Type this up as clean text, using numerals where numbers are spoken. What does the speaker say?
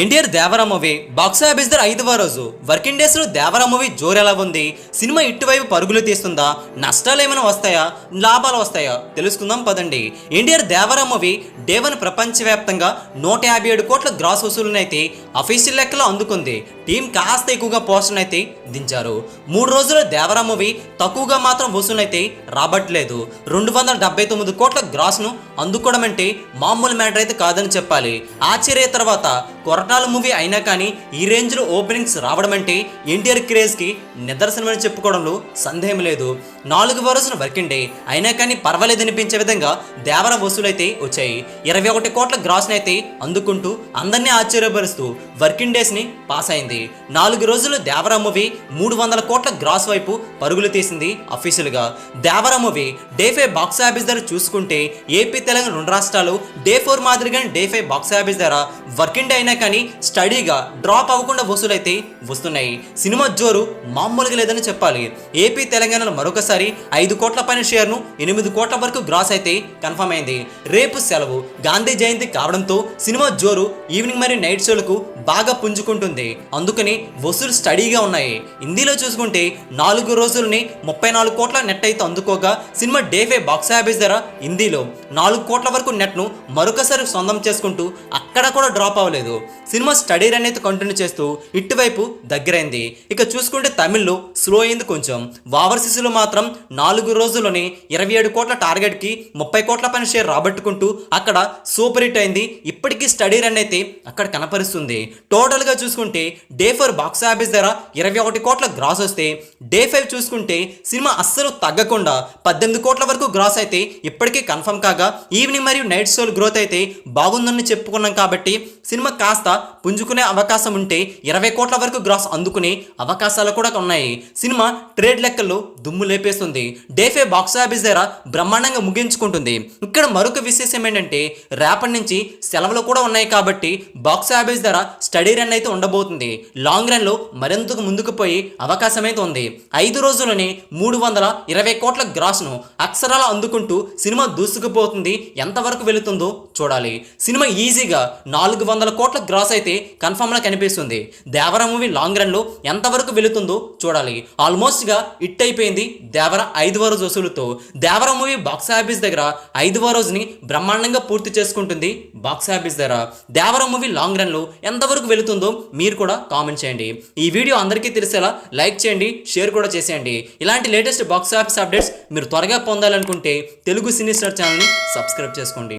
NTR Devara movie box office దగ్గర 5వ రోజు వర్కింగ్ డేస్ లో దేవరా మూవీ జోరు ఎలా ఉంది? సినిమా ఇటువైపు పరుగులు తీస్తుందా? నష్టాలు ఏమైనా వస్తాయా, లాభాలు వస్తాయా తెలుసుకుందాం పదండి. ఎన్టీఆర్ దేవరా మూవీ డే 1 ప్రపంచవ్యాప్తంగా 157 కోట్ల గ్రాస్ వసూలును అయితే అఫీషియల్ లెక్కలో అందుకుంది. టీం కాస్త ఎక్కువగా పోస్టర్ను అయితే దించారు. 3 రోజుల దేవరా మూవీ తక్కువగా మాత్రం వసూలైతే రాబట్టలేదు. 279 కోట్ల గ్రాస్ను అందుకోవడం అంటే మామూలు మ్యాటర్ అయితే కాదని చెప్పాలి. ఆశ్చర్య తర్వాత కొరటాల మూవీ అయినా కానీ ఈ రేంజ్లో ఓపెనింగ్స్ రావడం అంటే ఎన్టీఆర్ క్రేజ్కి నిదర్శనమని చెప్పుకోవడంలో సందేహం లేదు. 4వ రోజున వర్కింగ్ డే అయినా కానీ పర్వాలేదనిపించే విధంగా దేవర వసూలైతే వచ్చాయి. 21 కోట్ల గ్రాస్ని అయితే అందుకుంటూ అందరినీ ఆశ్చర్యపరుస్తూ వర్కింగ్ డేస్ని పాస్ అయింది. 4 రోజులు దేవర మూవీ 300 కోట్ల గ్రాస్ వైపు పరుగులు తీసింది అఫీషియల్గా. దేవర మూవీ డే 5 బాక్స్ ఆఫీస్ ధర చూసుకుంటే ఏపీ తెలంగాణ 2 రాష్ట్రాలు డే 4 మాదిరిగానే డే 5 బాక్స్ ఆఫీస్ ధర వర్కింగ్ డే అయినా కానీ స్టడీగా డ్రాప్ అవ్వకుండా వసూలైతే వస్తున్నాయి. సినిమా జోరు మామూలుగా లేదని చెప్పాలి. ఏపీ తెలంగాణలో మరొకసారి 5 కోట్ల పైన షేర్ను 8 కోట్ల వరకు గ్రాస్ అయితే కన్ఫర్మ్ అయింది. రేపు సెలవు, గాంధీ జయంతి కావడంతో సినిమా జోరు ఈవినింగ్ మరియు నైట్ షోలకు బాగా పుంజుకుంటుంది. అందుకని వసూలు స్టడీగా ఉన్నాయి. హిందీలో చూసుకుంటే 4 రోజులని 34 కోట్ల నెట్ అయితే అందుకోగా సినిమా డే 5 బాక్స్ ఆఫీస్ ధర హిందీలో 4 కోట్ల వరకు నెట్ను మరొకసారి సొంతం చేసుకుంటూ అక్కడ కూడా డ్రాప్ అవ్వలేదు. సినిమా స్టడీ రన్ అయితే కంటిన్యూ చేస్తూ ఇటువైపు దగ్గరైంది. ఇక చూసుకుంటే తమిళ్లో స్లో అయింది కొంచెం. ఓవర్సీస్లో మాత్రం 4 రోజుల్లోనే 27 కోట్ల టార్గెట్కి 30 కోట్ల పైన షేర్ రాబట్టుకుంటూ అక్కడ సూపర్ హిట్ అయింది. ఇప్పటికీ స్టడీ రన్ అయితే అక్కడ కనపరుస్తుంది. టోటల్గా చూసుకుంటే డే 4 బాక్స్ ఆఫీస్ ధర 21 కోట్ల గ్రాస్ వస్తే డే 5 చూసుకుంటే సినిమా అస్సలు తగ్గకుండా 18 కోట్ల వరకు గ్రాస్ అయితే ఇప్పటికీ కన్ఫర్మ్ కాగా ఈవినింగ్ మరియు నైట్ షోల్ గ్రోత్ అయితే బాగుందని చెప్పుకున్నాం. కాబట్టి సినిమా కాస్త పుంజుకునే అవకాశం ఉంటే 20 కోట్ల వరకు గ్రాస్ అందుకునే అవకాశాలు కూడా ఉన్నాయి. సినిమా ట్రేడ్ లెక్కల్లో దుమ్ము లేపేస్తుంది. డే 5 బాక్స్ ఆఫీస్ ధర బ్రహ్మాండంగా ముగించుకుంటుంది. ఇక్కడ మరొక విశేషం ఏంటంటే రేపటి నుంచి సెలవులు కూడా ఉన్నాయి కాబట్టి బాక్స్ ఆఫీస్ ధర స్టడీ రన్ అయితే ఉండబోతుంది. లాంగ్ రన్ లో మరింతకు ముందుకు పోయి అవకాశం అయితే ఉంది. 5 రోజుల్లోనే 320 కోట్ల గ్రాస్ను అక్షరాలు అందుకుంటూ సినిమా దూసుకుపోతుంది. ఎంతవరకు వెళుతుందో చూడాలి. సినిమా ఈజీగా 400 కోట్ల గ్రాస్ అయితే కన్ఫర్మ్గా కనిపిస్తుంది. దేవర మూవీ లాంగ్ రన్ లో ఎంతవరకు వెళుతుందో చూడాలి. ఆల్మోస్ట్ గా హిట్ అయిపోయింది దేవర 5వ రోజు వసూలుతో. దేవర మూవీ బాక్స్ ఆఫీస్ దగ్గర 5వ రోజుని బ్రహ్మాండంగా పూర్తి చేసుకుంటుంది. బాక్స్ ఆఫీస్ దగ్గర దేవర మూవీ లాంగ్ రన్ లో ఎంతవరకు వెళుతుందో మీరు కూడా కామెంట్ చేయండి. ఈ వీడియో అందరికీ తెలిసేలా లైక్ చేయండి, షేర్ కూడా చేసేయండి. ఇలాంటి లేటెస్ట్ బాక్స్ ఆఫీస్ అప్డేట్స్ మీరు త్వరగా పొందాలనుకుంటే తెలుగు సినీ స్టార్ ఛానల్ని సబ్స్క్రైబ్ చేసుకోండి.